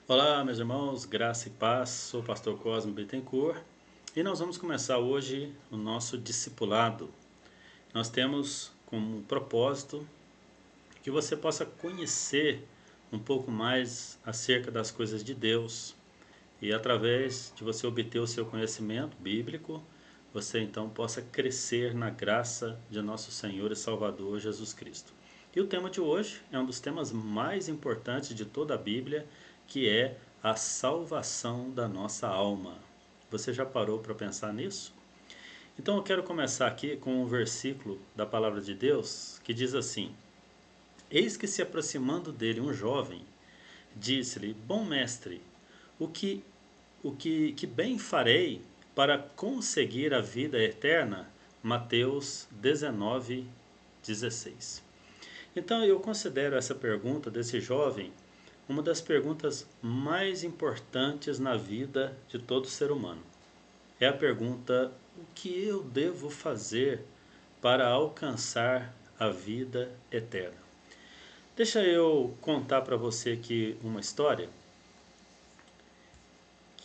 Olá, meus irmãos, graça e paz. Sou o pastor Cosme Bittencourt e nós vamos começar hoje o nosso discipulado. Nós temos como propósito que você possa conhecer um pouco mais acerca das coisas de Deus e através de você obter o seu conhecimento bíblico, você então possa crescer na graça de nosso Senhor e Salvador Jesus Cristo. E o tema de hoje é um dos temas mais importantes de toda a Bíblia, que é a salvação da nossa alma. Você já parou para pensar nisso? Então eu quero começar aqui com um versículo da palavra de Deus que diz assim: Eis que se aproximando dele um jovem, disse-lhe: Bom mestre, o que bem farei para conseguir a vida eterna? Mateus 19:16. Então eu considero essa pergunta desse jovem uma das perguntas mais importantes na vida de todo ser humano. É a pergunta: o que eu devo fazer para alcançar a vida eterna? Deixa eu contar para você aqui uma história,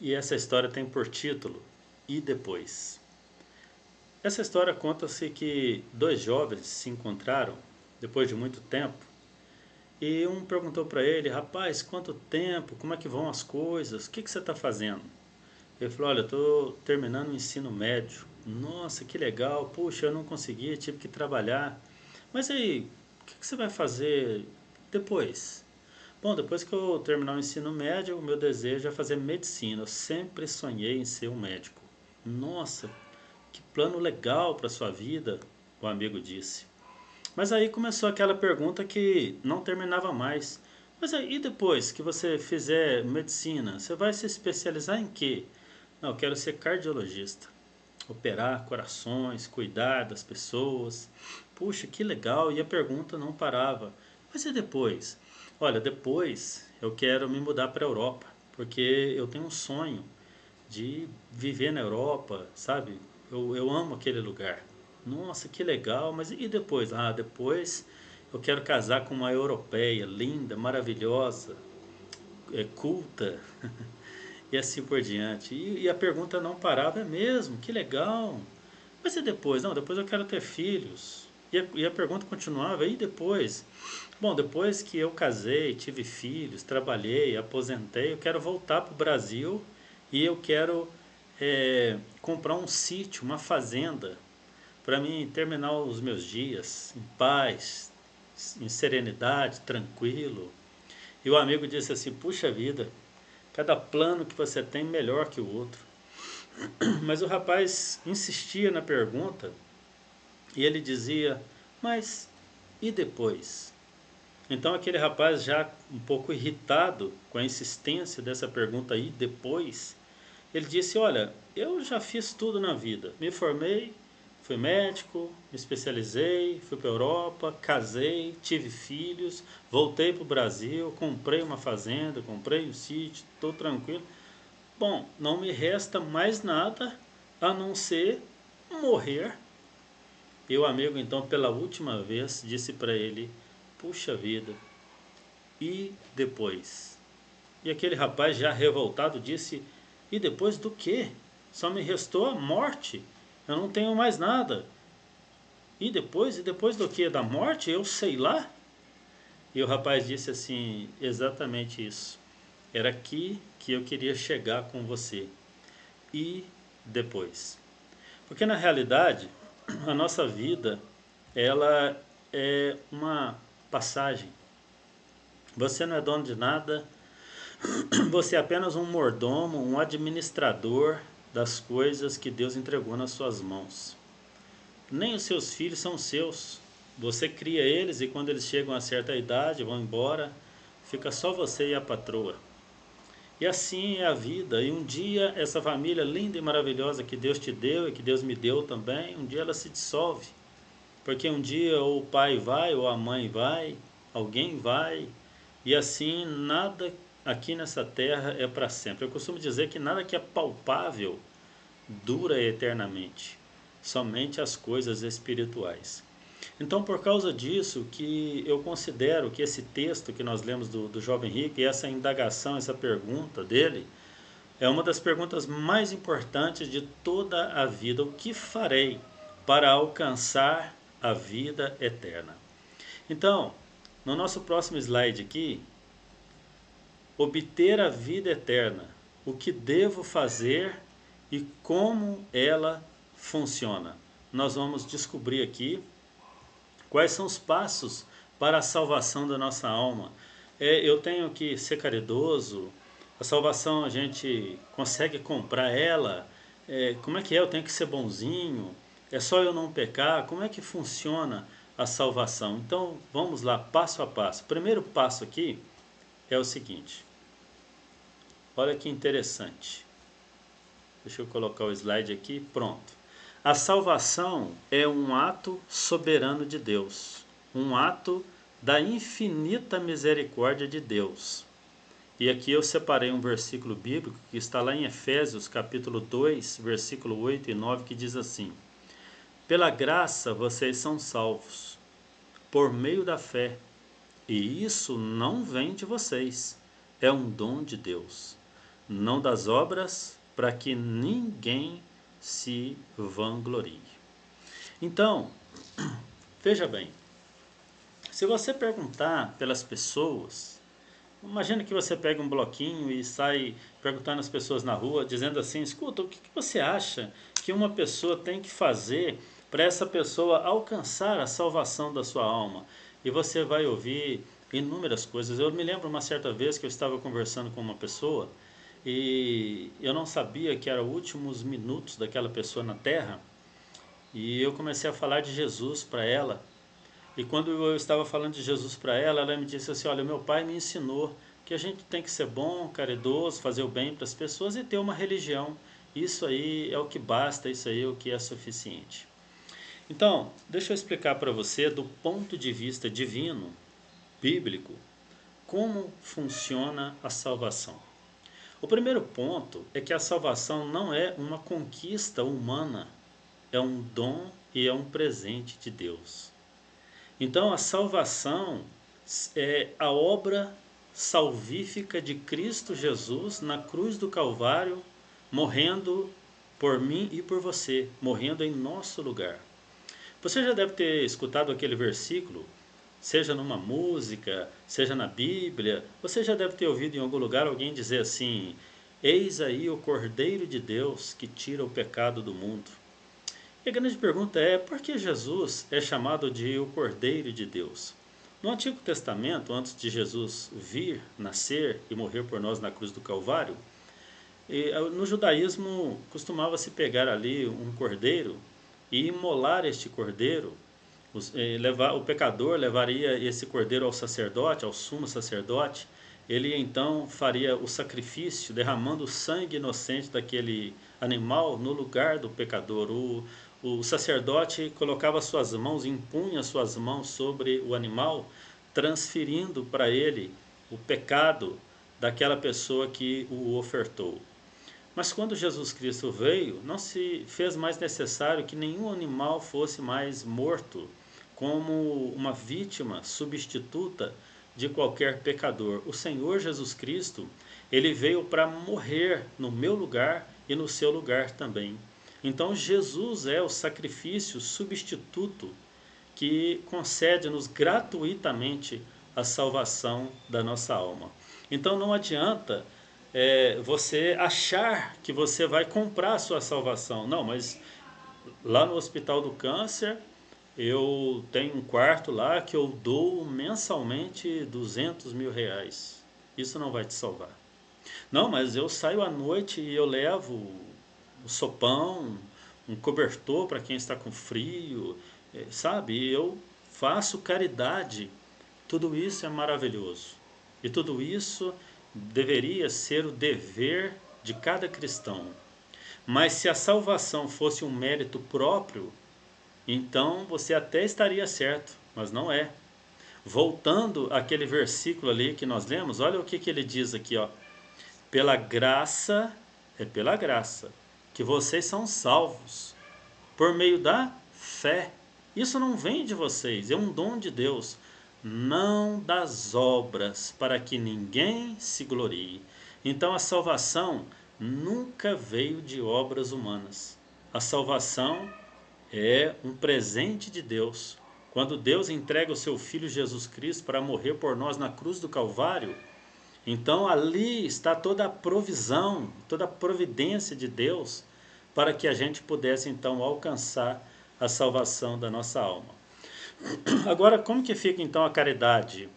e essa história tem por título E Depois. Essa história conta-se que dois jovens se encontraram depois de muito tempo e um perguntou para ele: rapaz, quanto tempo, como é que vão as coisas, o que você está fazendo? Ele falou: olha, estou terminando o ensino médio. Nossa, que legal, puxa, eu não consegui, tive que trabalhar. Mas aí, o que você vai fazer depois? Bom, depois que eu terminar o ensino médio, o meu desejo é fazer medicina. Eu sempre sonhei em ser um médico. Nossa, que plano legal para sua vida, o amigo disse. Mas aí começou aquela pergunta que não terminava mais. Mas aí, e depois que você fizer medicina, você vai se especializar em quê? Não, eu quero ser cardiologista. Operar corações, cuidar das pessoas. Puxa, que legal! E a pergunta não parava. Mas e depois? Olha, depois eu quero me mudar para a Europa, porque eu tenho um sonho de viver na Europa, sabe? Eu amo aquele lugar. Nossa, que legal, mas e depois? Ah, depois eu quero casar com uma europeia, linda, maravilhosa, culta, e assim por diante. E a pergunta não parava: é mesmo? Que legal. Mas e depois? Não, depois eu quero ter filhos. E a pergunta continuava: e depois? Bom, depois que eu casei, tive filhos, trabalhei, aposentei, eu quero voltar para o Brasil e eu quero comprar um sítio, uma fazenda, para mim terminar os meus dias em paz, em serenidade, tranquilo. E o amigo disse assim: puxa vida, cada plano que você tem melhor que o outro. Mas o rapaz insistia na pergunta e ele dizia: mas e depois? Então aquele rapaz, já um pouco irritado com a insistência dessa pergunta aí depois, ele disse: olha, eu já fiz tudo na vida, me formei, fui médico, me especializei, fui para a Europa, casei, tive filhos, voltei para o Brasil, comprei uma fazenda, comprei um sítio, estou tranquilo. Bom, não me resta mais nada a não ser morrer. E o amigo então pela última vez disse para ele: puxa vida, e depois? E aquele rapaz já revoltado disse: e depois do quê? Só me restou a morte, eu não tenho mais nada. E depois? E depois do quê? Da morte? Eu sei lá. E o rapaz disse assim: exatamente isso, era aqui que eu queria chegar com você. E depois? Porque na realidade, a nossa vida, ela é uma passagem. Você não é dono de nada, você é apenas um mordomo, um administrador das coisas que Deus entregou nas suas mãos. Nem os seus filhos são seus. Você cria eles e quando eles chegam a certa idade, vão embora, fica só você e a patroa. E assim é a vida. E um dia essa família linda e maravilhosa que Deus te deu e que Deus me deu também, um dia ela se dissolve. Porque um dia ou o pai vai, ou a mãe vai, alguém vai, e assim nada aqui nessa terra é para sempre. Eu costumo dizer que nada que é palpável dura eternamente, somente as coisas espirituais. Então, por causa disso, que eu considero que esse texto que nós lemos do jovem rico, e essa indagação, essa pergunta dele, é uma das perguntas mais importantes de toda a vida. O que farei para alcançar a vida eterna? Então, no nosso próximo slide aqui, obter a vida eterna. O que devo fazer e como ela funciona? Nós vamos descobrir aqui quais são os passos para a salvação da nossa alma. Eu tenho que ser caridoso, a salvação a gente consegue comprar ela, como é que é? Eu tenho que ser bonzinho, é só eu não pecar, como é que funciona a salvação? Então vamos lá, passo a passo. O primeiro passo aqui é o seguinte, olha que interessante, deixa eu colocar o slide aqui, pronto. A salvação é um ato soberano de Deus, um ato da infinita misericórdia de Deus. E aqui eu separei um versículo bíblico que está lá em Efésios capítulo 2, versículo 8 e 9, que diz assim: Pela graça vocês são salvos, por meio da fé, e isso não vem de vocês, é um dom de Deus, não das obras, para que ninguém se vanglorie. Então, veja bem, se você perguntar pelas pessoas, imagina que você pega um bloquinho e sai perguntando às pessoas na rua, dizendo assim, escuta, o que você acha que uma pessoa tem que fazer para essa pessoa alcançar a salvação da sua alma? E você vai ouvir inúmeras coisas. Eu me lembro uma certa vez que eu estava conversando com uma pessoa e eu não sabia que eram os últimos minutos daquela pessoa na terra, e eu comecei a falar de Jesus para ela. E quando eu estava falando de Jesus para ela, ela me disse assim, olha, meu pai me ensinou que a gente tem que ser bom, caridoso, fazer o bem para as pessoas e ter uma religião. Isso aí é o que basta, isso aí é o que é suficiente. Então, deixa eu explicar para você do ponto de vista divino, bíblico, como funciona a salvação. O primeiro ponto é que a salvação não é uma conquista humana, é um dom e é um presente de Deus. Então a salvação é a obra salvífica de Cristo Jesus na cruz do Calvário, morrendo por mim e por você, morrendo em nosso lugar. Você já deve ter escutado aquele versículo, seja numa música, seja na Bíblia, você já deve ter ouvido em algum lugar alguém dizer assim: Eis aí o Cordeiro de Deus que tira o pecado do mundo. E a grande pergunta é, por que Jesus é chamado de o Cordeiro de Deus? No Antigo Testamento, antes de Jesus vir, nascer e morrer por nós na cruz do Calvário, no judaísmo costumava-se pegar ali um cordeiro e imolar este cordeiro. O pecador levaria esse cordeiro ao sacerdote, ao sumo sacerdote. Ele então faria o sacrifício, derramando o sangue inocente daquele animal no lugar do pecador. O sacerdote colocava suas mãos, impunha suas mãos sobre o animal, transferindo para ele o pecado daquela pessoa que o ofertou. Mas quando Jesus Cristo veio, não se fez mais necessário que nenhum animal fosse mais morto como uma vítima substituta de qualquer pecador. O Senhor Jesus Cristo, ele veio para morrer no meu lugar e no seu lugar também. Então Jesus é o sacrifício substituto que concede-nos gratuitamente a salvação da nossa alma. Então não adianta você achar que você vai comprar a sua salvação. Não, mas lá no Hospital do Câncer eu tenho um quarto lá que eu dou mensalmente 200 mil reais. Isso não vai te salvar. Não, mas eu saio à noite e eu levo um sopão, um cobertor para quem está com frio, sabe? E eu faço caridade. Tudo isso é maravilhoso. E tudo isso deveria ser o dever de cada cristão. Mas se a salvação fosse um mérito próprio, então você até estaria certo, mas não é. Voltando àquele versículo ali que nós lemos, olha o que ele diz aqui, ó. Pela graça, é pela graça, que vocês são salvos, por meio da fé. Isso não vem de vocês, é um dom de Deus, não das obras, para que ninguém se glorie. Então a salvação nunca veio de obras humanas. A salvação é um presente de Deus. Quando Deus entrega o seu Filho Jesus Cristo para morrer por nós na cruz do Calvário, então ali está toda a provisão, toda a providência de Deus para que a gente pudesse então alcançar a salvação da nossa alma. Agora, como que fica então a caridade,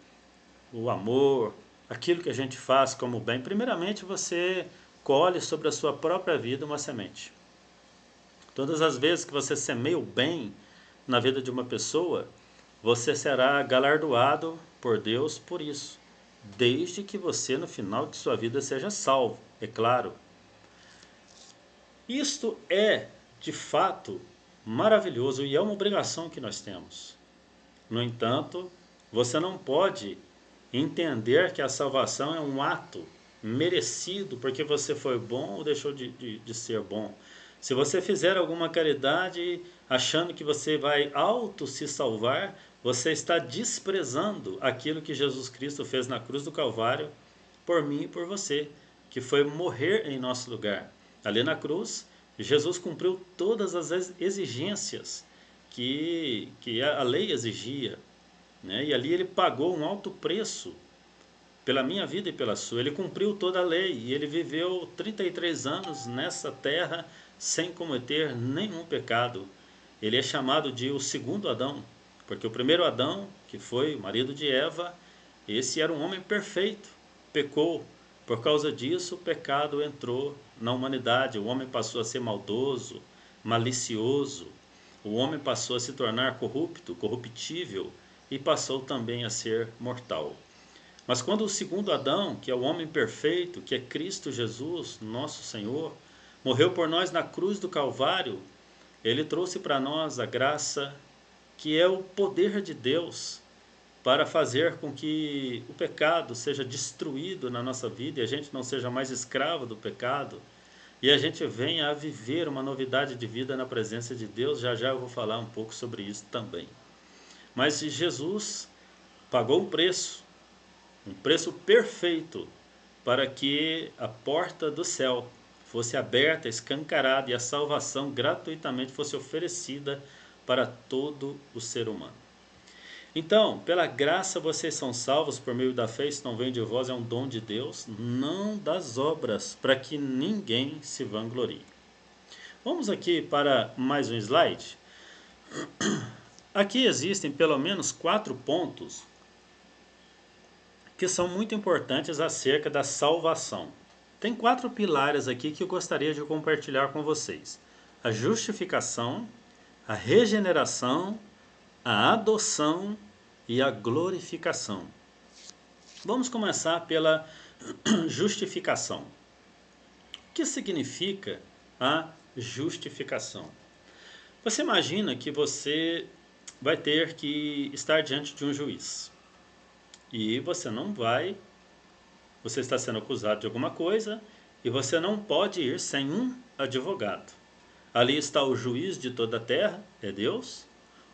o amor, aquilo que a gente faz como bem? Primeiramente, você colhe sobre a sua própria vida uma semente. Todas as vezes que você semeia o bem na vida de uma pessoa, você será galardoado por Deus por isso, desde que você no final de sua vida seja salvo, é claro. Isto é, de fato, maravilhoso e é uma obrigação que nós temos. No entanto, você não pode entender que a salvação é um ato merecido porque você foi bom ou deixou de ser bom. Se você fizer alguma caridade achando que você vai auto se salvar, você está desprezando aquilo que Jesus Cristo fez na cruz do Calvário por mim e por você, que foi morrer em nosso lugar. Ali na cruz, Jesus cumpriu todas as exigências que a lei exigia, né? E ali ele pagou um alto preço pela minha vida e pela sua. Ele cumpriu toda a lei e ele viveu 33 anos nessa terra sem cometer nenhum pecado. Ele é chamado de o segundo Adão, porque o primeiro Adão, que foi o marido de Eva, esse era um homem perfeito, pecou. Por causa disso, o pecado entrou na humanidade. O homem passou a ser maldoso, malicioso. O homem passou a se tornar corrupto, corruptível, e passou também a ser mortal. Mas quando o segundo Adão, que é o homem perfeito, que é Cristo Jesus, nosso Senhor, morreu por nós na cruz do Calvário, ele trouxe para nós a graça, que é o poder de Deus, para fazer com que o pecado seja destruído na nossa vida e a gente não seja mais escravo do pecado e a gente venha a viver uma novidade de vida na presença de Deus. Já já eu vou falar um pouco sobre isso também. Mas Jesus pagou um preço perfeito para que a porta do céu fosse aberta, escancarada e a salvação gratuitamente fosse oferecida para todo o ser humano. Então, pela graça vocês são salvos por meio da fé, isso não vem de vós, é um dom de Deus, não das obras, para que ninguém se vanglorie. Vamos aqui para mais um slide. Aqui existem pelo menos 4 pontos que são muito importantes acerca da salvação. Tem 4 pilares aqui que eu gostaria de compartilhar com vocês: a justificação, a regeneração, a adoção e a glorificação. Vamos começar pela justificação. O que significa a justificação? Você imagina que você vai ter que estar diante de um juiz e você está sendo acusado de alguma coisa e você não pode ir sem um advogado. Ali está o juiz de toda a terra, é Deus,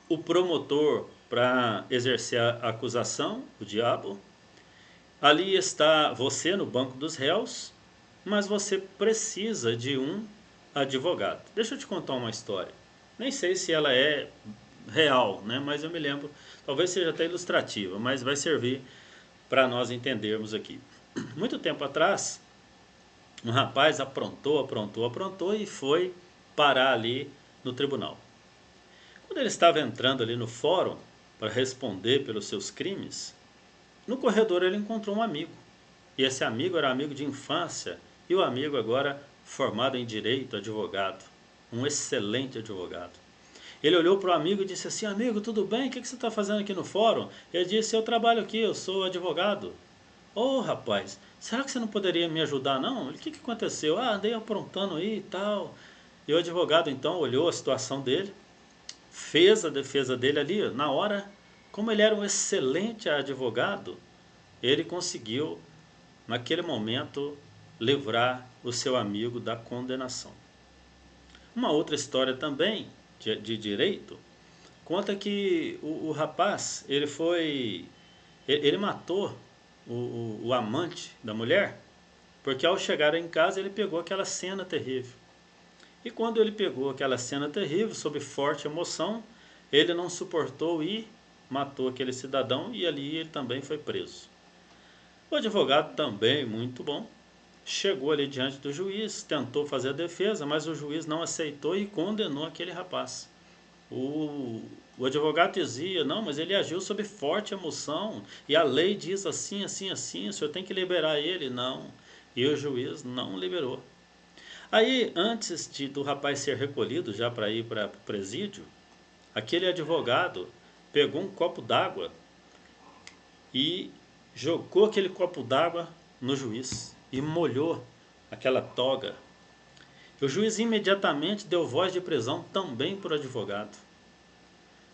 o promotor para exercer a acusação, o diabo. Ali está você no banco dos réus, mas você precisa de um advogado. Deixa eu te contar uma história. Nem sei se ela é real, né? Mas eu me lembro, talvez seja até ilustrativa, mas vai servir para nós entendermos aqui. Muito tempo atrás, um rapaz aprontou e foi parar ali no tribunal. Quando ele estava entrando ali no fórum para responder pelos seus crimes, no corredor ele encontrou um amigo. E esse amigo era amigo de infância e o amigo agora formado em direito, advogado, um excelente advogado. Ele olhou para o amigo e disse assim: amigo, tudo bem? O que você está fazendo aqui no fórum? Ele disse: eu trabalho aqui, eu sou advogado. Ô rapaz, será que você não poderia me ajudar não? O que aconteceu? Andei aprontando aí e tal. E o advogado então olhou a situação dele, fez a defesa dele ali na hora. Como ele era um excelente advogado, ele conseguiu naquele momento livrar o seu amigo da condenação. Uma outra história também de direito conta que o rapaz, ele matou o amante da mulher, porque ao chegar em casa ele pegou aquela cena terrível. E quando ele pegou aquela cena terrível, sob forte emoção, ele não suportou e matou aquele cidadão, e ali ele também foi preso. O advogado também, muito bom, chegou ali diante do juiz, tentou fazer a defesa, mas o juiz não aceitou e condenou aquele rapaz. O advogado dizia, não, mas ele agiu sob forte emoção, e a lei diz assim, assim, assim, o senhor tem que liberar ele. Não, e o juiz não liberou. Aí, antes do rapaz ser recolhido já para ir para o presídio, aquele advogado pegou um copo d'água e jogou aquele copo d'água no juiz e molhou aquela toga. O juiz imediatamente deu voz de prisão também para o advogado.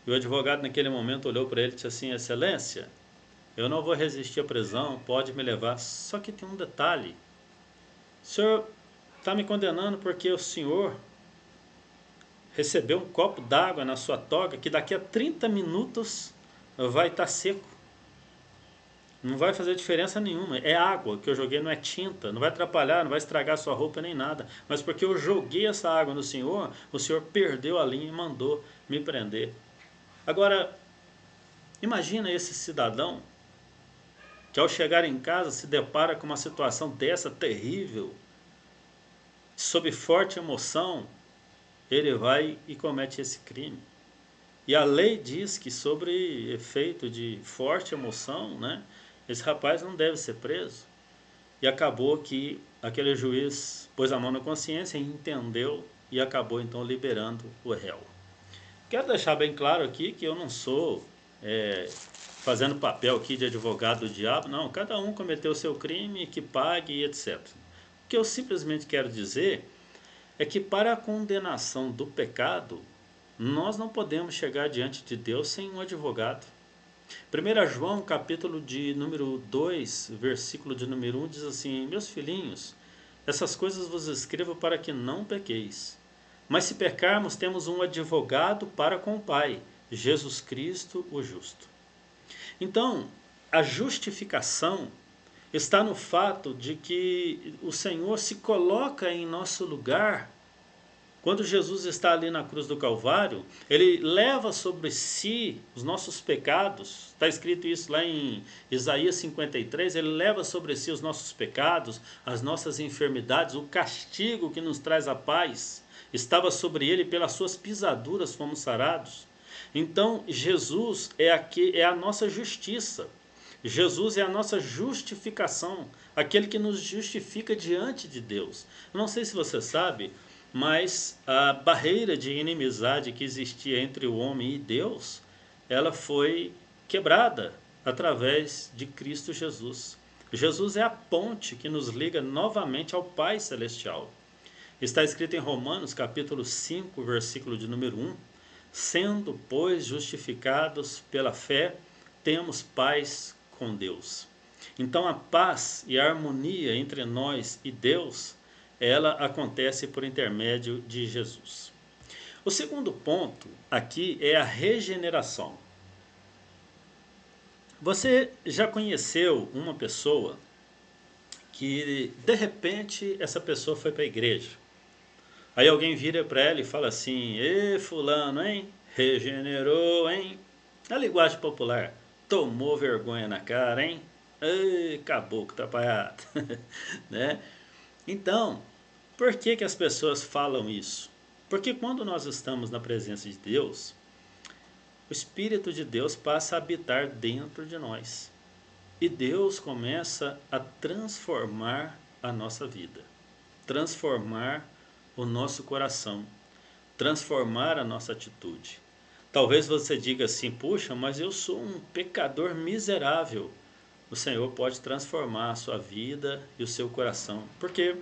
E o advogado naquele momento olhou para ele e disse assim, excelência, eu não vou resistir à prisão, pode me levar. Só que tem um detalhe, o senhor está me condenando porque o senhor recebeu um copo d'água na sua toga que daqui a 30 minutos vai estar seco. Não vai fazer diferença nenhuma. É água que eu joguei, não é tinta. Não vai atrapalhar, não vai estragar sua roupa nem nada. Mas porque eu joguei essa água no senhor, o senhor perdeu a linha e mandou me prender. Agora, imagina esse cidadão que ao chegar em casa se depara com uma situação dessa terrível, sob forte emoção, ele vai e comete esse crime. E a lei diz que sobre efeito de forte emoção, né, esse rapaz não deve ser preso. E acabou que aquele juiz pôs a mão na consciência e entendeu e acabou então liberando o réu. Quero deixar bem claro aqui que eu não sou fazendo papel aqui de advogado do diabo, não. Cada um cometeu o seu crime, que pague e etc. O que eu simplesmente quero dizer é que para a condenação do pecado, nós não podemos chegar diante de Deus sem um advogado. 1 João, capítulo de número 2, versículo de número 1, diz assim, meus filhinhos, essas coisas vos escrevo para que não pequeis. Mas se pecarmos, temos um advogado para com o Pai, Jesus Cristo, o justo. Então, a justificação está no fato de que o Senhor se coloca em nosso lugar. Quando Jesus está ali na cruz do Calvário, ele leva sobre si os nossos pecados. Está escrito isso lá em Isaías 53, ele leva sobre si os nossos pecados, as nossas enfermidades, o castigo que nos traz a paz. Estava sobre ele, pelas suas pisaduras fomos sarados. Então, Jesus é a nossa justiça. Jesus é a nossa justificação, aquele que nos justifica diante de Deus. Eu não sei se você sabe, mas a barreira de inimizade que existia entre o homem e Deus, ela foi quebrada através de Cristo Jesus. Jesus é a ponte que nos liga novamente ao Pai Celestial. Está escrito em Romanos, capítulo 5, versículo de número 1, sendo, pois, justificados pela fé, temos paz com Deus. Então a paz e a harmonia entre nós e Deus, ela acontece por intermédio de Jesus. O segundo ponto aqui é a regeneração. Você já conheceu uma pessoa que de repente essa pessoa foi para a igreja? Aí alguém vira para ela e fala assim, ê fulano, hein? Regenerou, hein? Na linguagem popular, tomou vergonha na cara, hein? Ei, caboclo atrapalhado. Né? Então, por que as pessoas falam isso? Porque quando nós estamos na presença de Deus, o Espírito de Deus passa a habitar dentro de nós. E Deus começa a transformar a nossa vida, transformar o nosso coração, transformar a nossa atitude. Talvez você diga assim, puxa, mas eu sou um pecador miserável. O Senhor pode transformar a sua vida e o seu coração, porque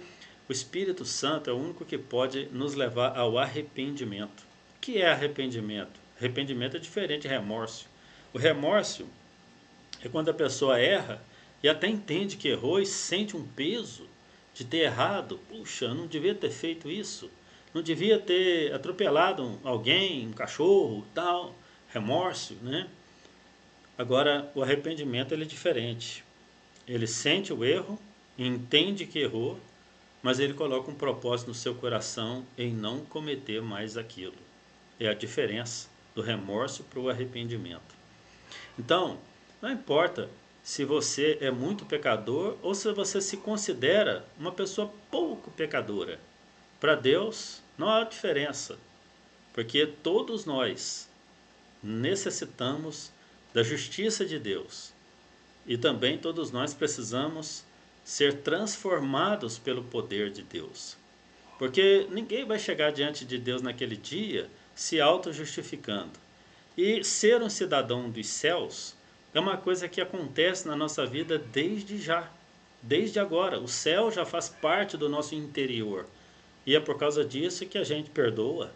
o Espírito Santo é o único que pode nos levar ao arrependimento. O que é arrependimento? Arrependimento é diferente de remorso. O remorso é quando a pessoa erra e até entende que errou e sente um peso de ter errado. Puxa, eu não devia ter feito isso. Não devia ter atropelado alguém, um cachorro, tal. remorso, né? Agora, o arrependimento ele é diferente. Ele sente o erro, entende que errou, mas ele coloca um propósito no seu coração em não cometer mais aquilo. É a diferença do remorso para o arrependimento. Então, não importa se você é muito pecador ou se você se considera uma pessoa pouco pecadora. Para Deus, não há diferença, porque todos nós necessitamos da justiça de Deus e também todos nós precisamos ser transformados pelo poder de Deus. Porque ninguém vai chegar diante de Deus naquele dia se auto-justificando. E ser um cidadão dos céus é uma coisa que acontece na nossa vida desde já, desde agora. O céu já faz parte do nosso interior. E é por causa disso que a gente perdoa.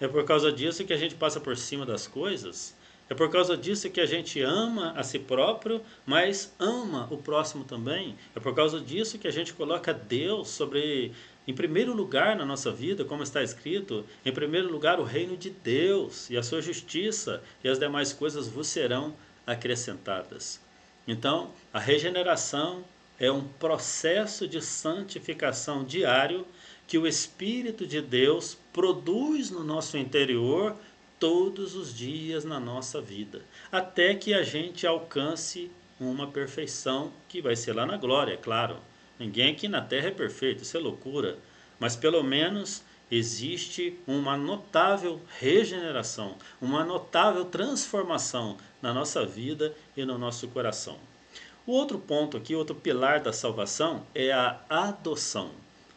É por causa disso que a gente passa por cima das coisas. É por causa disso que a gente ama a si próprio, mas ama o próximo também. É por causa disso que a gente coloca Deus em primeiro lugar na nossa vida, como está escrito, em primeiro lugar o reino de Deus e a sua justiça, e as demais coisas vos serão acrescentadas. Então, a regeneração é um processo de santificação diário que o Espírito de Deus produz no nosso interior todos os dias na nossa vida, até que a gente alcance uma perfeição que vai ser lá na glória, é claro. Ninguém aqui na terra é perfeito, isso é loucura, mas pelo menos existe uma notável regeneração, uma notável transformação na nossa vida e no nosso coração. O outro ponto aqui, outro pilar da salvação é a adoção.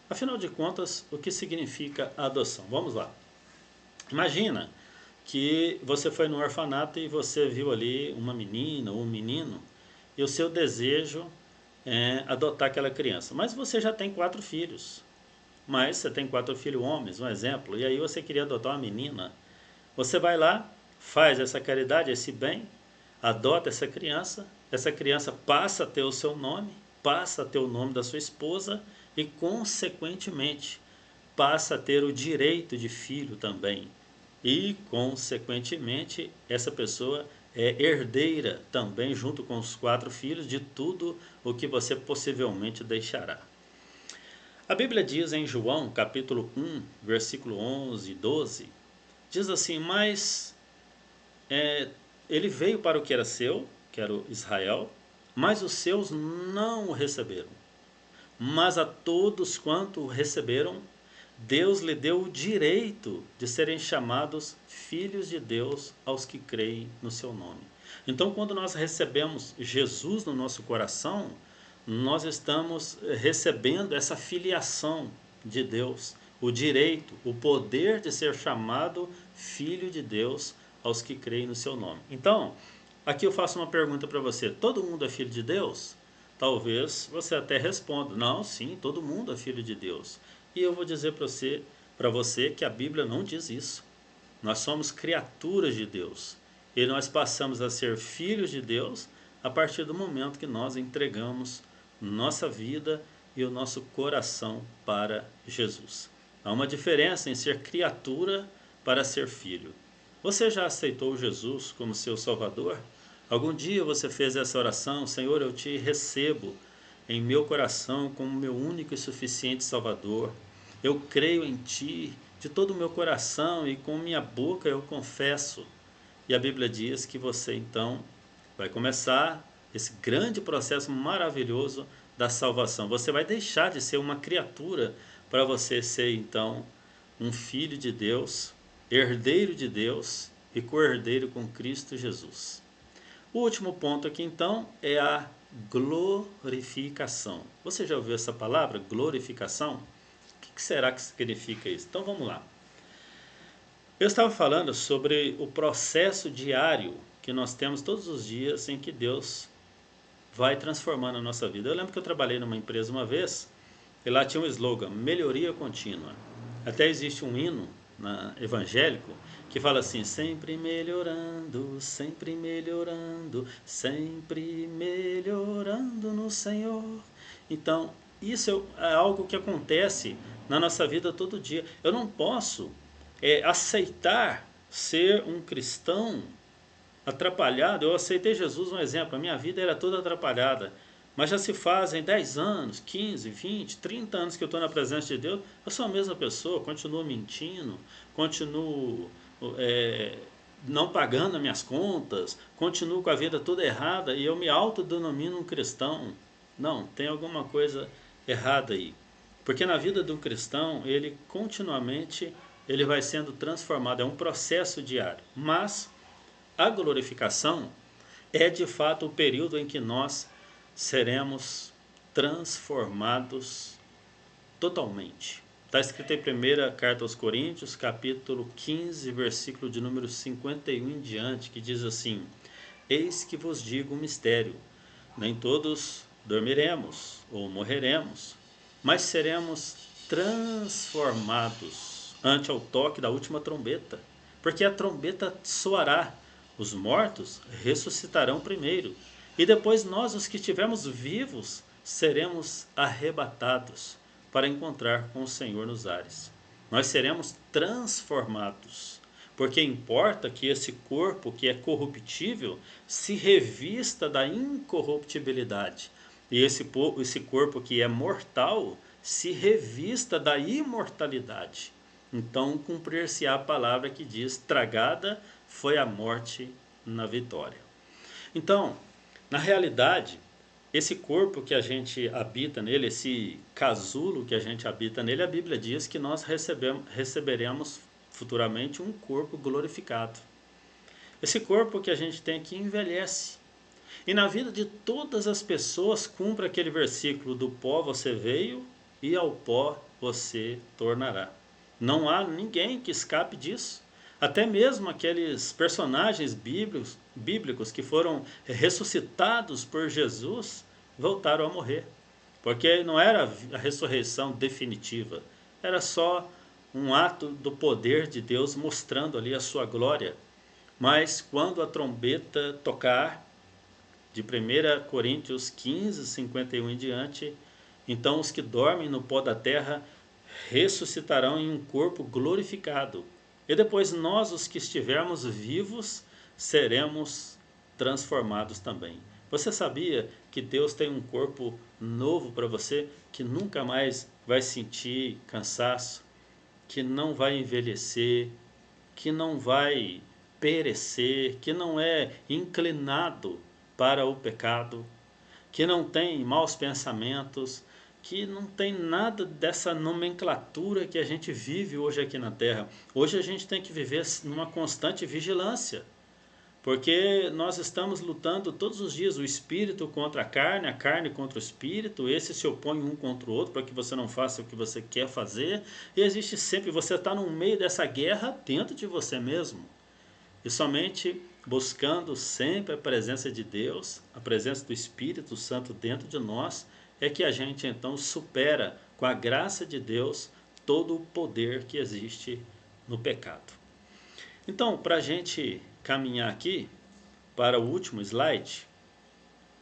Afinal de contas, o que significa adoção? Vamos lá. Imagina que você foi no orfanato e você viu ali uma menina ou um menino e o seu desejo é adotar aquela criança. Mas você já tem 4 filhos. Mas você tem 4 filhos homens, um exemplo, e aí você queria adotar uma menina. Você vai lá, faz essa caridade, esse bem, adota essa criança passa a ter o seu nome, passa a ter o nome da sua esposa e, consequentemente, passa a ter o direito de filho também. E, consequentemente, essa pessoa é herdeira também, junto com os 4 filhos, de tudo o que você possivelmente deixará. A Bíblia diz em João, capítulo 1, versículo 11 e 12, diz assim, mas ele veio para o que era seu, que era o Israel, mas os seus não o receberam. Mas a todos quanto o receberam, Deus lhe deu o direito de serem chamados filhos de Deus aos que creem no seu nome. Então, quando nós recebemos Jesus no nosso coração, nós estamos recebendo essa filiação de Deus, o direito, o poder de ser chamado filho de Deus aos que creem no seu nome. Então, aqui eu faço uma pergunta para você: todo mundo é filho de Deus? Talvez você até responda: não, sim, todo mundo é filho de Deus. E eu vou dizer para você que a Bíblia não diz isso. Nós somos criaturas de Deus e nós passamos a ser filhos de Deus a partir do momento que nós entregamos nossa vida e o nosso coração para Jesus. Há uma diferença em ser criatura para ser filho. Você já aceitou Jesus como seu Salvador? Algum dia você fez essa oração: Senhor, eu te recebo em meu coração como meu único e suficiente Salvador. Eu creio em Ti de todo o meu coração e com minha boca eu confesso. E a Bíblia diz que você então vai começar esse grande processo maravilhoso da salvação. Você vai deixar de ser uma criatura para você ser então um filho de Deus, herdeiro de Deus e co-herdeiro com Cristo Jesus. O último ponto aqui então é a glorificação. Você já ouviu essa palavra, glorificação? O que será que significa isso? Então vamos lá. Eu estava falando sobre o processo diário que nós temos todos os dias em que Deus vai transformando a nossa vida. Eu lembro que eu trabalhei numa empresa uma vez e lá tinha um slogan: melhoria contínua. Até existe um hino evangélico que fala assim: sempre melhorando, sempre melhorando, sempre melhorando no Senhor. Então, isso é algo que acontece na nossa vida todo dia. Eu não posso aceitar ser um cristão atrapalhado. Eu aceitei Jesus, um exemplo, a minha vida era toda atrapalhada. Mas já se fazem 10 anos, 15, 20, 30 anos que eu estou na presença de Deus, eu sou a mesma pessoa, continuo mentindo, continuo não pagando as minhas contas, continuo com a vida toda errada e eu me autodenomino um cristão. Não, tem alguma coisa errada aí. Porque na vida de um cristão, ele continuamente ele vai sendo transformado, é um processo diário. Mas a glorificação é de fato o período em que nós seremos transformados totalmente. Está escrito em 1 Carta aos Coríntios, capítulo 15, versículo de número 51 em diante, que diz assim: Eis que vos digo um mistério, nem todos dormiremos ou morreremos, mas seremos transformados ante ao toque da última trombeta, porque a trombeta soará, os mortos ressuscitarão primeiro, e depois nós, os que estivermos vivos, seremos arrebatados para encontrar com o Senhor nos ares. Nós seremos transformados, porque importa que esse corpo que é corruptível se revista da incorruptibilidade, e esse corpo que é mortal se revista da imortalidade. Então cumprir-se-á a palavra que diz: tragada foi a morte na vitória. Então, na realidade, esse corpo que a gente habita nele, esse casulo que a gente habita nele, a Bíblia diz que nós receberemos futuramente um corpo glorificado. Esse corpo que a gente tem aqui envelhece. E na vida de todas as pessoas cumpre aquele versículo: do pó você veio e ao pó você tornará. Não há ninguém que escape disso. Até mesmo aqueles personagens bíblicos que foram ressuscitados por Jesus voltaram a morrer. Porque não era a ressurreição definitiva, era só um ato do poder de Deus mostrando ali a sua glória. Mas quando a trombeta tocar, de 1 Coríntios 15, 51 em diante, então os que dormem no pó da terra ressuscitarão em um corpo glorificado. E depois nós, os que estivermos vivos, seremos transformados também. Você sabia que Deus tem um corpo novo para você, que nunca mais vai sentir cansaço, que não vai envelhecer, que não vai perecer, que não é inclinado para o pecado, que não tem maus pensamentos, que não tem nada dessa nomenclatura que a gente vive hoje aqui na Terra. Hoje a gente tem que viver numa constante vigilância, porque nós estamos lutando todos os dias, o espírito contra a carne contra o espírito, esse se opõe um contra o outro para que você não faça o que você quer fazer, e existe sempre, você está no meio dessa guerra dentro de você mesmo. E somente buscando sempre a presença de Deus, a presença do Espírito Santo dentro de nós, é que a gente então supera, com a graça de Deus, todo o poder que existe no pecado. Então, para a gente caminhar aqui para o último slide,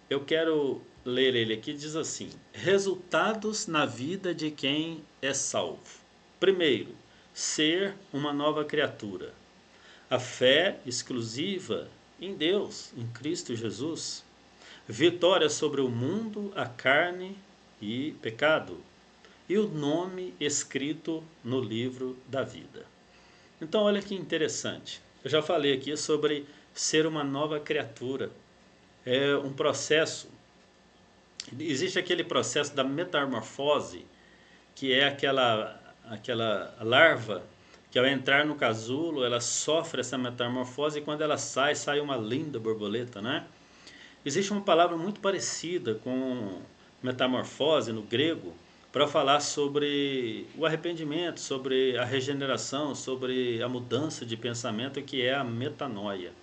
eu quero ler ele aqui, diz assim: resultados na vida de quem é salvo. Primeiro, ser uma nova criatura. A fé exclusiva em Deus, em Cristo Jesus. Vitória sobre o mundo, a carne e pecado. E o nome escrito no livro da vida. Então, olha que interessante. Eu já falei aqui sobre ser uma nova criatura. É um processo. Existe aquele processo da metamorfose, que é aquela larva que ao entrar no casulo, ela sofre essa metamorfose e quando ela sai uma linda borboleta, né? Existe uma palavra muito parecida com metamorfose no grego para falar sobre o arrependimento, sobre a regeneração, sobre a mudança de pensamento, que é a metanoia.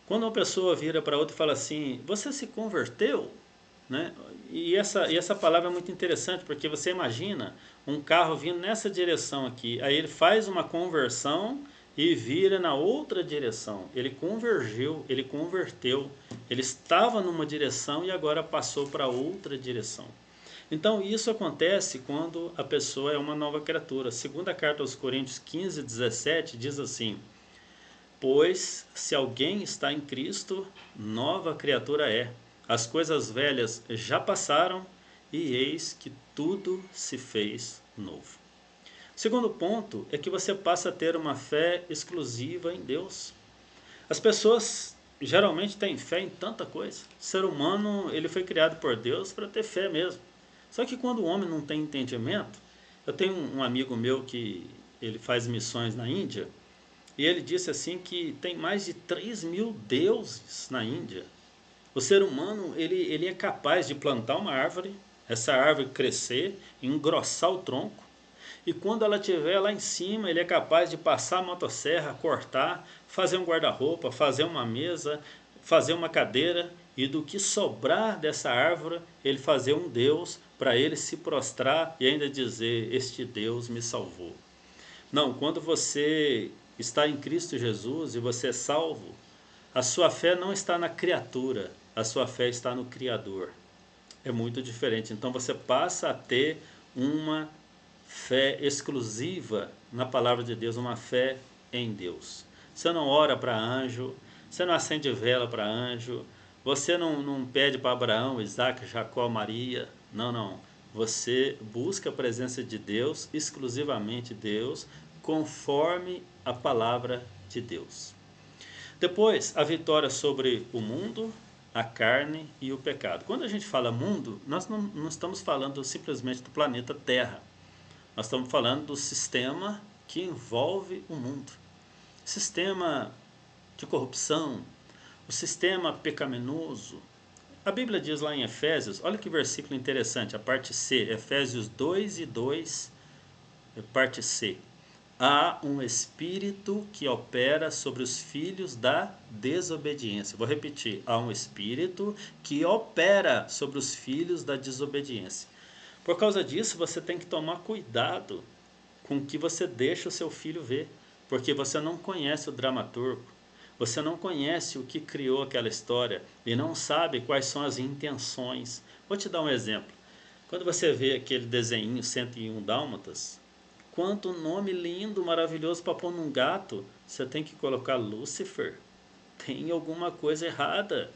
Quando uma pessoa vira para outra e fala assim: você se converteu? Né? E essa palavra é muito interessante, porque você imagina um carro vindo nessa direção aqui, aí ele faz uma conversão e vira na outra direção. Ele convergiu, ele converteu, ele estava numa direção e agora passou para outra direção. Então isso acontece quando a pessoa é uma nova criatura. Segunda carta aos Coríntios 15, 17 diz assim: Pois se alguém está em Cristo, nova criatura é. As coisas velhas já passaram e eis que tudo se fez novo. Segundo ponto é que você passa a ter uma fé exclusiva em Deus. As pessoas geralmente têm fé em tanta coisa. O ser humano, ele foi criado por Deus para ter fé mesmo. Só que quando o homem não tem entendimento, eu tenho um amigo meu que ele faz missões na Índia, e ele disse assim que tem mais de 3.000 deuses na Índia. O ser humano, ele é capaz de plantar uma árvore, essa árvore crescer, engrossar o tronco, e quando ela estiver lá em cima, ele é capaz de passar a motosserra, cortar, fazer um guarda-roupa, fazer uma mesa, fazer uma cadeira, e do que sobrar dessa árvore, ele fazer um Deus para ele se prostrar e ainda dizer: este Deus me salvou. Não, quando você está em Cristo Jesus e você é salvo, a sua fé não está na criatura, a sua fé está no Criador. É muito diferente. Então você passa a ter uma fé exclusiva na palavra de Deus, uma fé em Deus. Você não ora para anjo, você não acende vela para anjo, você não pede para Abraão, Isaac, Jacó, Maria. Não, não. Você busca a presença de Deus, exclusivamente Deus, conforme a palavra de Deus. Depois, a vitória sobre o mundo, a carne e o pecado. Quando a gente fala mundo, nós não estamos falando simplesmente do planeta Terra. Nós estamos falando do sistema que envolve o mundo. Sistema de corrupção, o sistema pecaminoso. A Bíblia diz lá em Efésios, olha que versículo interessante, a parte C, Efésios 2:2, parte C. Há um espírito que opera sobre os filhos da desobediência. Vou repetir, há um espírito que opera sobre os filhos da desobediência. Por causa disso, você tem que tomar cuidado com o que você deixa o seu filho ver, porque você não conhece o dramaturgo, você não conhece o que criou aquela história e não sabe quais são as intenções. Vou te dar um exemplo. Quando você vê aquele desenho 101 Dálmatas, quanto nome lindo, maravilhoso para pôr num gato, você tem que colocar Lúcifer. Tem alguma coisa errada.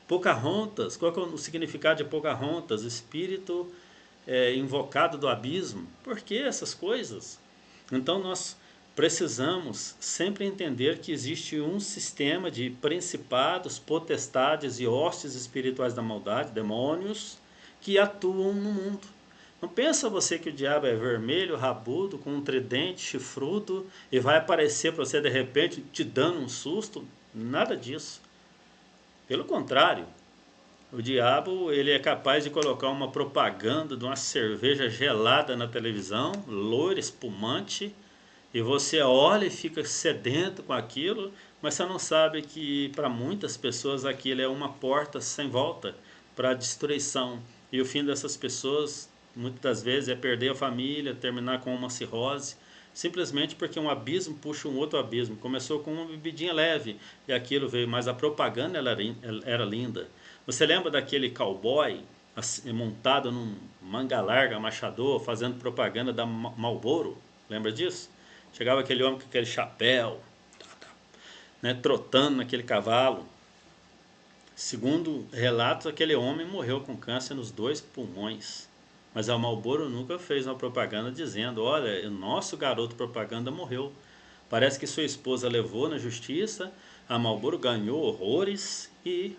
Pocahontas, qual é o significado de Pocahontas? Espírito invocado do abismo. Por que essas coisas? Então nós precisamos sempre entender que existe um sistema de principados, potestades e hostes espirituais da maldade, demônios, que atuam no mundo. Não pensa você que o diabo é vermelho, rabudo, com um tridente, chifrudo, e vai aparecer para você de repente te dando um susto? Nada disso. Pelo contrário, o diabo, ele é capaz de colocar uma propaganda de uma cerveja gelada na televisão, loira, espumante, e você olha e fica sedento com aquilo, mas você não sabe que para muitas pessoas aquilo é uma porta sem volta para a destruição. E o fim dessas pessoas, muitas das vezes, é perder a família, terminar com uma cirrose, simplesmente porque um abismo puxa um outro abismo. Começou com uma bebidinha leve e aquilo veio, mas a propaganda ela era linda. Você lembra daquele cowboy montado num manga larga, machador, fazendo propaganda da Marlboro? Lembra disso? Chegava aquele homem com aquele chapéu, né, trotando naquele cavalo. Segundo relatos, aquele homem morreu com câncer nos 2 pulmões. Mas a Marlboro nunca fez uma propaganda dizendo: olha, o nosso garoto propaganda morreu. Parece que sua esposa levou na justiça, a Marlboro ganhou horrores e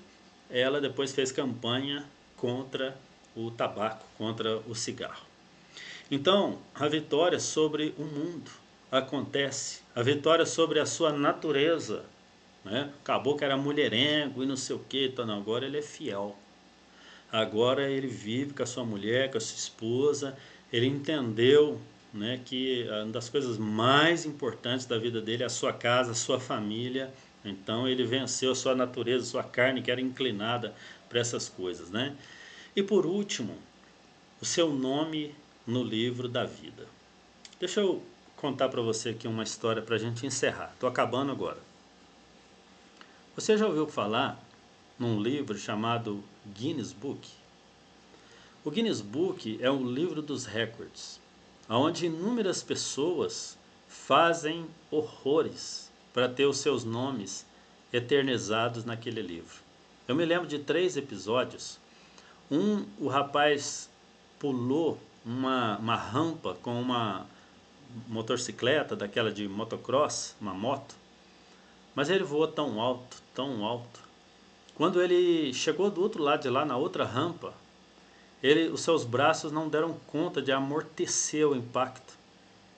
ela depois fez campanha contra o tabaco, contra o cigarro. Então, a vitória sobre o mundo acontece, a vitória sobre a sua natureza, né? Acabou que era mulherengo e não sei o que, então não, agora ele é fiel. Agora ele vive com a sua mulher, com a sua esposa, ele entendeu, né, que uma das coisas mais importantes da vida dele é a sua casa, a sua família. Então ele venceu a sua natureza, a sua carne que era inclinada para essas coisas, né? E por último, o seu nome no livro da vida. Deixa eu contar para você aqui uma história para a gente encerrar. Estou acabando agora. Você já ouviu falar num livro chamado Guinness Book? O Guinness Book é um livro dos recordes, onde inúmeras pessoas fazem horrores para ter os seus nomes eternizados naquele livro. Eu me lembro de 3 episódios. O rapaz pulou uma rampa com uma motocicleta, daquela de motocross, uma moto, mas ele voou tão alto, tão alto. Quando ele chegou do outro lado de lá, na outra rampa, os seus braços não deram conta de amortecer o impacto.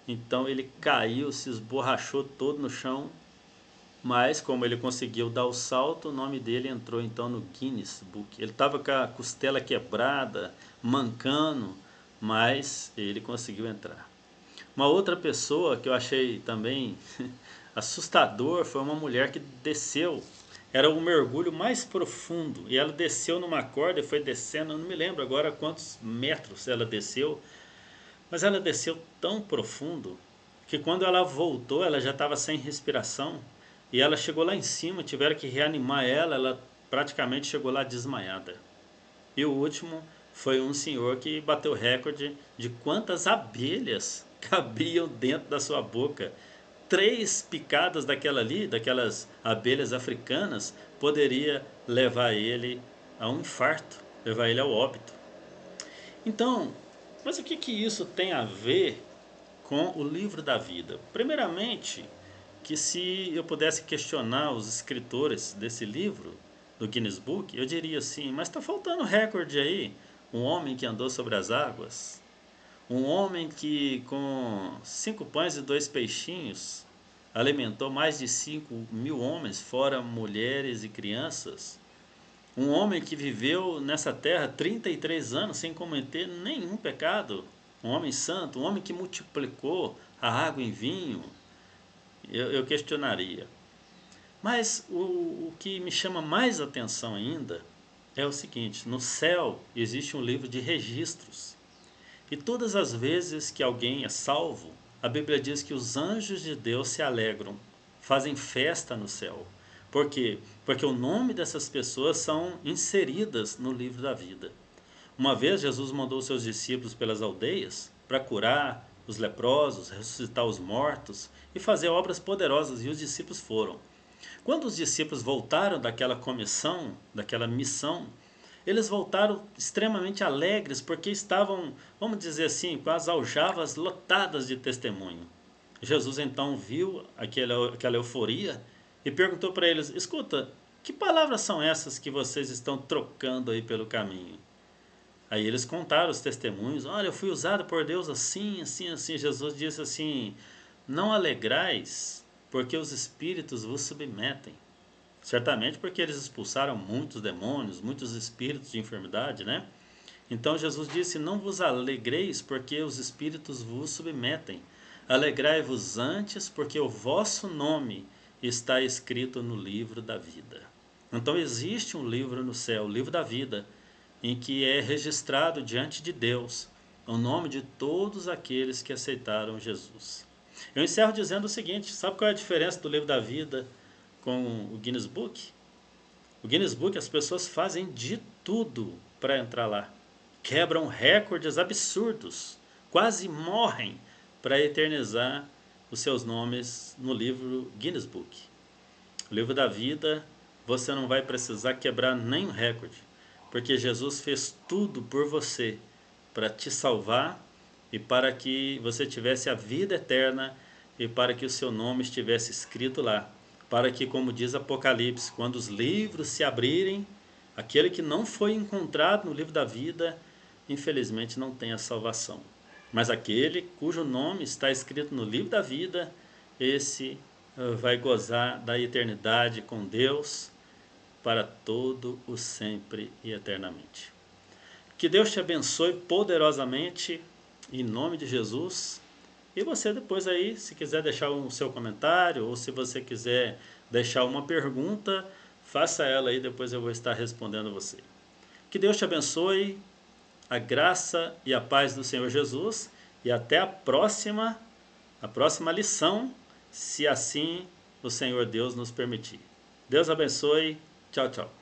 Então ele caiu, se esborrachou todo no chão, mas como ele conseguiu dar o salto, o nome dele entrou então no Guinness Book. Ele estava com a costela quebrada, mancando, mas ele conseguiu entrar. Uma outra pessoa que eu achei também assustador foi uma mulher que desceu. Era o mergulho mais profundo e ela desceu numa corda e foi descendo. Eu não me lembro agora quantos metros ela desceu, mas ela desceu tão profundo que quando ela voltou ela já estava sem respiração e ela chegou lá em cima, tiveram que reanimar ela praticamente chegou lá desmaiada. E o último foi um senhor que bateu recorde de quantas abelhas cabiam dentro da sua boca. 3 picadas daquelas abelhas africanas, poderia levar ele a um infarto, levar ele ao óbito. Então, mas o que isso tem a ver com o livro da vida? Primeiramente, que se eu pudesse questionar os escritores desse livro, do Guinness Book, eu diria assim, mas está faltando recorde aí, um homem que andou sobre as águas, um homem que com 5 pães e 2 peixinhos alimentou mais de 5.000 homens, fora mulheres e crianças. Um homem que viveu nessa terra 33 anos sem cometer nenhum pecado. Um homem santo, um homem que multiplicou a água em vinho. Eu questionaria. Mas o que me chama mais atenção ainda é o seguinte: no céu existe um livro de registros. E todas as vezes que alguém é salvo, a Bíblia diz que os anjos de Deus se alegram, fazem festa no céu. Por quê? Porque o nome dessas pessoas são inseridas no livro da vida. Uma vez Jesus mandou seus discípulos pelas aldeias para curar os leprosos, ressuscitar os mortos e fazer obras poderosas, e os discípulos foram. Quando os discípulos voltaram daquela comissão, daquela missão, eles voltaram extremamente alegres porque estavam, vamos dizer assim, com as aljavas lotadas de testemunho. Jesus então viu aquela euforia e perguntou para eles: escuta, que palavras são essas que vocês estão trocando aí pelo caminho? Aí eles contaram os testemunhos: olha, eu fui usado por Deus assim, assim, assim. Jesus disse assim: não alegrais, porque os espíritos vos submetem. Certamente porque eles expulsaram muitos demônios, muitos espíritos de enfermidade, né? Então Jesus disse: não vos alegreis, porque os espíritos vos submetem. Alegrai-vos antes, porque o vosso nome está escrito no livro da vida. Então existe um livro no céu, o livro da vida, em que é registrado diante de Deus o nome de todos aqueles que aceitaram Jesus. Eu encerro dizendo o seguinte: sabe qual é a diferença do livro da vida com o Guinness Book? O Guinness Book, as pessoas fazem de tudo para entrar lá. Quebram recordes absurdos, quase morrem para eternizar os seus nomes no livro Guinness Book. O livro da vida, você não vai precisar quebrar nenhum recorde, porque Jesus fez tudo por você para te salvar e para que você tivesse a vida eterna e para que o seu nome estivesse escrito lá. Para que, como diz Apocalipse, quando os livros se abrirem, aquele que não foi encontrado no livro da vida, infelizmente não tem a salvação. Mas aquele cujo nome está escrito no livro da vida, esse vai gozar da eternidade com Deus para todo o sempre e eternamente. Que Deus te abençoe poderosamente, em nome de Jesus. E você depois aí, se quiser deixar o seu comentário, ou se você quiser deixar uma pergunta, faça ela aí, depois eu vou estar respondendo você. Que Deus te abençoe, a graça e a paz do Senhor Jesus, e até a próxima lição, se assim o Senhor Deus nos permitir. Deus abençoe, tchau, tchau.